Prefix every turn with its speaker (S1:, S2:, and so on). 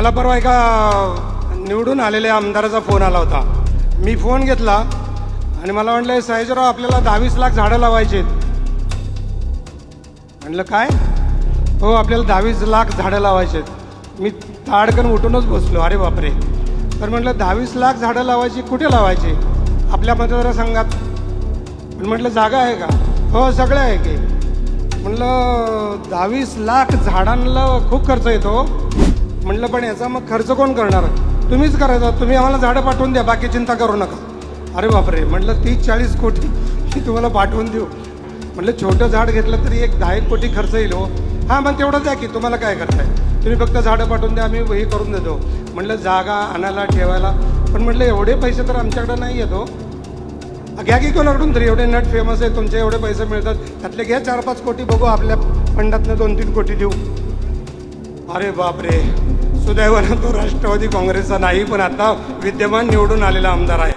S1: मला परवा एका निवडून आलेल्या आमदाराचा फोन आला होता. मी फोन घेतला आणि मला म्हटलं, सयाजीराव आपल्याला 22 लाख झाडं लावायची आहेत. म्हटलं काय? हो, आपल्याला 22 लाख झाडं लावायची आहेत. मी ताडकन उठूनच बसलो, अरे बापरे. तर म्हटलं 22 लाख झाडं लावायची, कुठे लावायची? आपल्या मतदारसंघात. म्हटलं जागा आहे का? हो, सगळं आहे की. म्हटलं 22 लाख झाडांना खूप खर्च येतो. म्हटलं पण याचा मग खर्च कोण करणार? तुम्हीच करायचा. तुम्ही आम्हाला झाडं पाठवून द्या, बाकी चिंता करू नका. अरे बापरे. म्हटलं 30-40 कोटी मी तुम्हाला पाठवून देऊ. म्हटलं छोटं झाड घेतलं तरी एक 10 कोटी खर्च येईल हो. हां, मग तेवढंच आहे की, तुम्हाला काय करताय, तुम्ही फक्त झाडं पाठवून द्या, आम्ही हे करून देतो. म्हटलं जागा आणायला ठेवायला. पण म्हटलं एवढे पैसे तर आमच्याकडं नाही येतो. घ्या की कोणाकडून तरी, एवढे नट फेमस आहे, तुमचे एवढे पैसे मिळतात, त्यातले घ्या 4-5 कोटी, बघू आपल्या फंडातनं 2-3 कोटी देऊ. अरे बापरे. सुदैवानं तो राष्ट्रवादी काँग्रेसचा नाही, पण आता विद्यमान निवडून आलेला आमदार आहे.